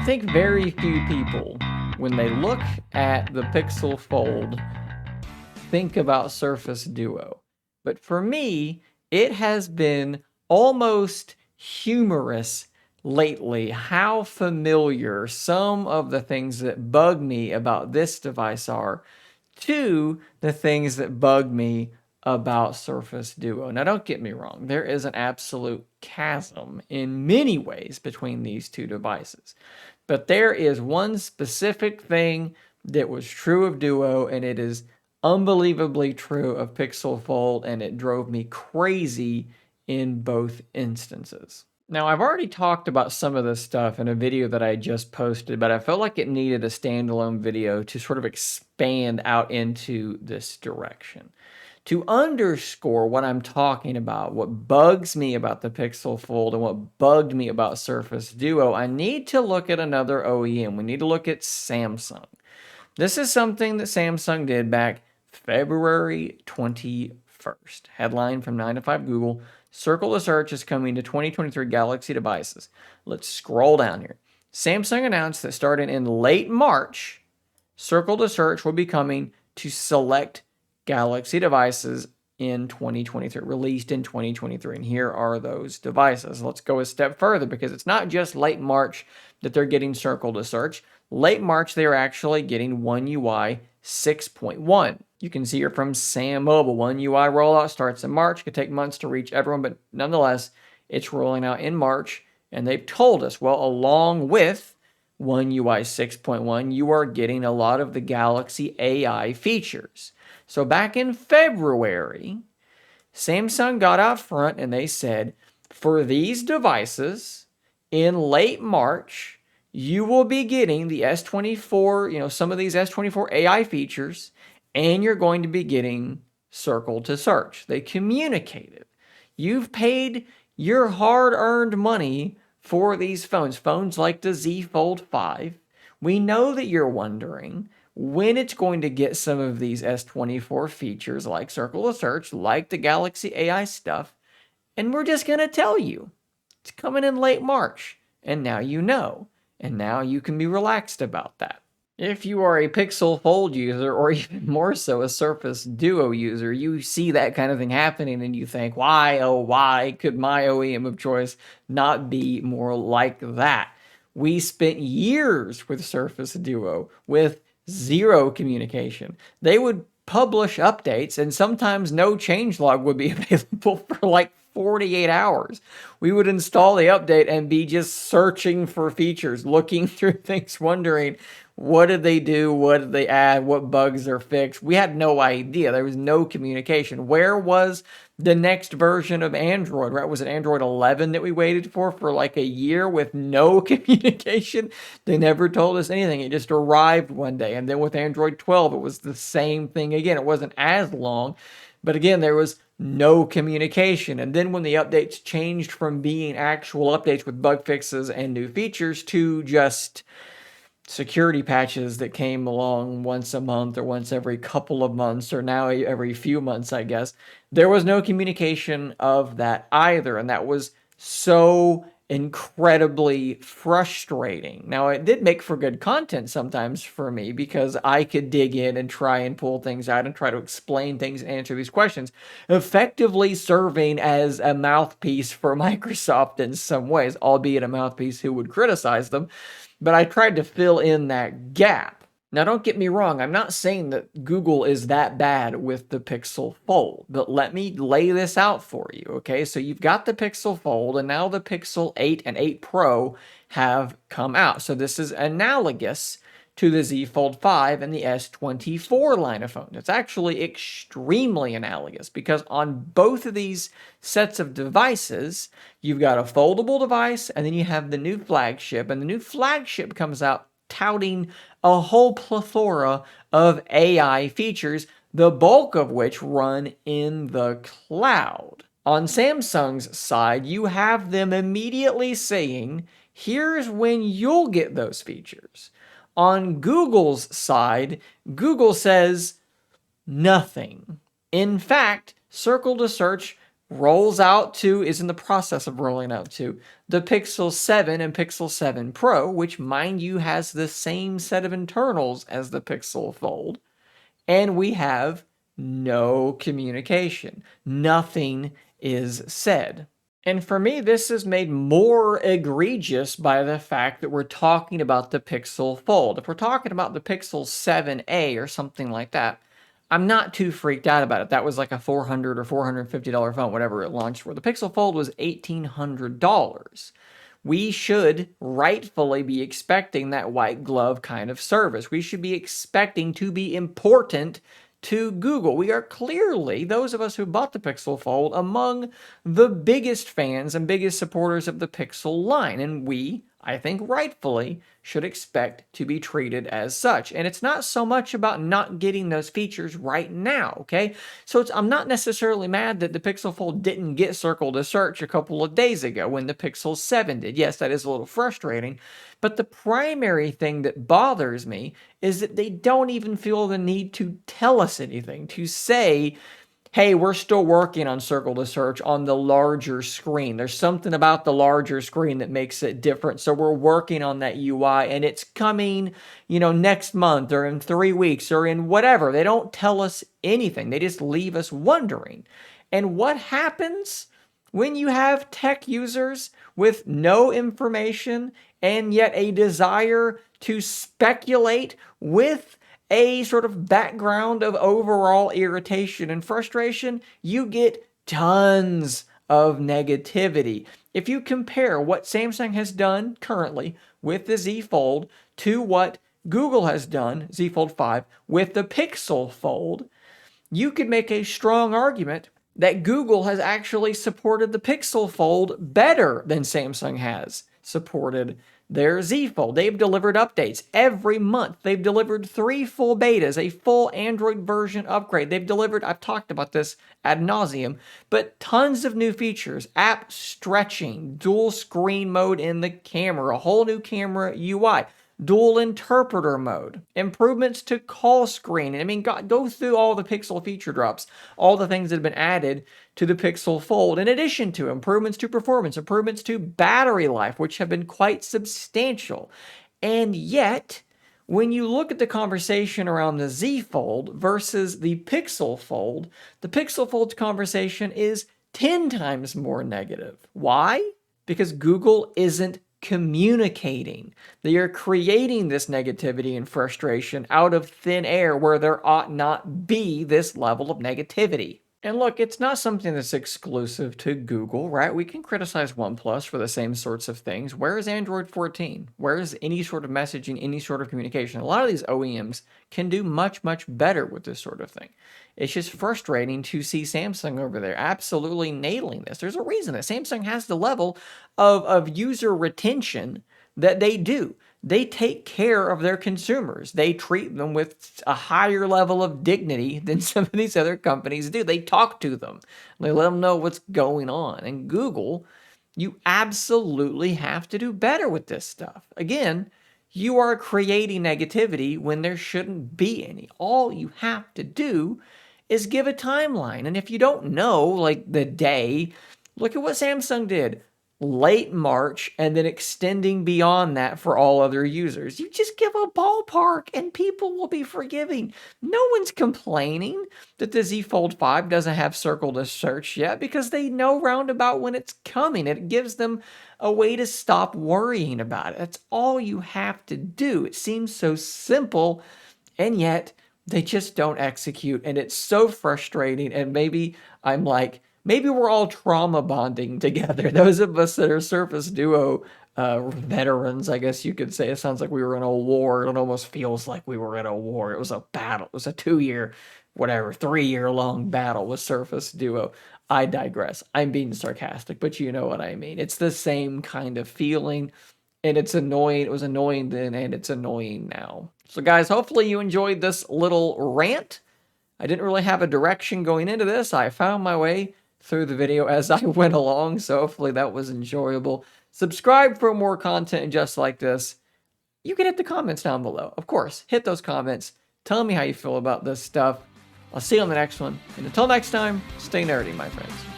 think very few people, when they look at the Pixel Fold, think about Surface Duo. But for me, it has been almost humorous lately how familiar some of the things that bug me about this device are to the things that bug me about Surface Duo. Now, don't get me wrong, there is an absolute chasm in many ways between these two devices. But there is one specific thing that was true of Duo, and it is unbelievably true of Pixel Fold, and it drove me crazy in both instances. Now, I've already talked about some of this stuff in a video that I just posted, but I felt like it needed a standalone video to sort of expand out into this direction. To underscore what I'm talking about, what bugs me about the Pixel Fold and what bugged me about Surface Duo, I need to look at another OEM. We need to look at Samsung. This is something that Samsung did back February 21st. Headline from 9 to 5 Google, Circle to Search is coming to 2023 Galaxy devices. Let's scroll down here. Samsung announced that starting in late March, Circle to Search will be coming to select Galaxy devices in 2023, released in 2023. And here are those devices. Let's go a step further because it's not just late March that they're getting Circle to Search. Late March, they are actually getting One UI 6.1. You can see here from Sam Mobile, One UI rollout starts in March. It could take months to reach everyone, but nonetheless, it's rolling out in March. And they've told us, well, along with One UI 6.1, you are getting a lot of the Galaxy AI features. So back in February, Samsung got out front and they said, for these devices, in late March, you will be getting the S24, some of these S24 AI features, and you're going to be getting Circle to Search. They communicated. You've paid your hard-earned money for these phones like the Z Fold 5. We know that you're wondering when it's going to get some of these S24 features like Circle to Search, like the Galaxy AI stuff, and we're just going to tell you. It's coming in late March, and now you know. And now you can be relaxed about that. If you are a Pixel Fold user, or even more so a Surface Duo user, you see that kind of thing happening and you think, why, oh, why could my OEM of choice not be more like that? We spent years with Surface Duo with zero communication. They would publish updates and sometimes no changelog would be available for like 48 hours. We would install the update and be just searching for features, looking through things, wondering what did they do, what did they add, what bugs are fixed. We had no idea. There was no communication. Where was the next version of Android, right? Was it Android 11 that we waited for like a year with no communication? They never told us anything. It just arrived one day. And then with Android 12, it was the same thing again. It wasn't as long, but again, there was no communication. And then when the updates changed from being actual updates with bug fixes and new features to just security patches that came along once a month or once every couple of months or now every few months, I guess, there was no communication of that either. And that was so incredibly frustrating. Now, it did make for good content sometimes for me because I could dig in and try and pull things out and try to explain things and answer these questions, effectively serving as a mouthpiece for Microsoft in some ways, albeit a mouthpiece who would criticize them. But I tried to fill in that gap. Now, don't get me wrong. I'm not saying that Google is that bad with the Pixel Fold, but let me lay this out for you, okay? So you've got the Pixel Fold, and now the Pixel 8 and 8 Pro have come out. So this is analogous to the Z Fold 5 and the S24 line of phones. It's actually extremely analogous because on both of these sets of devices, you've got a foldable device and then you have the new flagship, and the new flagship comes out touting a whole plethora of AI features, the bulk of which run in the cloud. On Samsung's side, you have them immediately saying, here's when you'll get those features. On Google's side, Google says nothing. In fact, Circle to Search is in the process of rolling out to the Pixel 7 and Pixel 7 Pro, which, mind you, has the same set of internals as the Pixel Fold. And we have no communication. Nothing is said. And for me, this is made more egregious by the fact that we're talking about the Pixel Fold. If we're talking about the Pixel 7a or something like that, I'm not too freaked out about it. That was like a $400 or $450 phone, whatever it launched for. The Pixel Fold was $1,800. We should rightfully be expecting that white glove kind of service. We should be expecting to be important to Google. We are clearly, those of us who bought the Pixel Fold, among the biggest fans and biggest supporters of the Pixel line. And we, I think rightfully, should expect to be treated as such. And it's not so much about not getting those features right now, okay? So I'm not necessarily mad that the Pixel Fold didn't get circle to search a couple of days ago when the Pixel 7 did. Yes, that is a little frustrating, but the primary thing that bothers me is that they don't even feel the need to tell us anything, to say, hey, we're still working on circle to search on the larger screen. There's something about the larger screen that makes it different. So we're working on that UI and it's coming, next month or in 3 weeks or in whatever. They don't tell us anything. They just leave us wondering. And what happens when you have tech users with no information and yet a desire to speculate with a sort of background of overall irritation and frustration? You get tons of negativity. If you compare what Samsung has done currently with the Z Fold to what Google has done, Z Fold 5, with the Pixel Fold, you could make a strong argument that Google has actually supported the Pixel Fold better than Samsung has supported their Z Fold. They've delivered updates every month. They've delivered 3 full betas, a full Android version upgrade. They've delivered, I've talked about this ad nauseum, but tons of new features, app stretching, dual screen mode in the camera, a whole new camera UI, dual interpreter mode, improvements to call screen. I mean, go through all the Pixel feature drops, all the things that have been added to the Pixel Fold, in addition to improvements to performance, improvements to battery life, which have been quite substantial. And yet, when you look at the conversation around the Z Fold versus the Pixel Fold, the Pixel Fold's conversation is 10 times more negative. Why? Because Google isn't communicating. They are creating this negativity and frustration out of thin air where there ought not be this level of negativity. And look, it's not something that's exclusive to Google, right? We can criticize OnePlus for the same sorts of things. Where is Android 14? Where is any sort of messaging, any sort of communication? A lot of these OEMs can do much, much better with this sort of thing. It's just frustrating to see Samsung over there absolutely nailing this. There's a reason that Samsung has the level of user retention that they do. They take care of their consumers. They treat them with a higher level of dignity than some of these other companies do. They talk to them. They let them know what's going on. And Google, you absolutely have to do better with this stuff. Again, you are creating negativity when there shouldn't be any. All you have to do is give a timeline. And if you don't know, like the day, look at what Samsung did. Late March and then extending beyond that for all other users. You just give a ballpark and people will be forgiving. No one's complaining that the Z Fold 5 doesn't have circle to search yet because they know roundabout when it's coming. It gives them a way to stop worrying about it. That's all you have to do. It seems so simple, and yet they just don't execute, and it's so frustrating. And maybe I'm like, maybe we're all trauma bonding together. Those of us that are Surface Duo veterans, I guess you could say. It sounds like we were in a war. It almost feels like we were in a war. It was a battle. It was a 2-year, 3-year long battle with Surface Duo. I digress. I'm being sarcastic, but you know what I mean. It's the same kind of feeling, and it's annoying. It was annoying then, and it's annoying now. So guys, hopefully you enjoyed this little rant. I didn't really have a direction going into this. I found my way through the video as I went along, so hopefully that was enjoyable. Subscribe for more content just like this. You can hit the comments down below. Of course, hit those comments. Tell me how you feel about this stuff. I'll see you on the next one. And until next time, stay nerdy, my friends.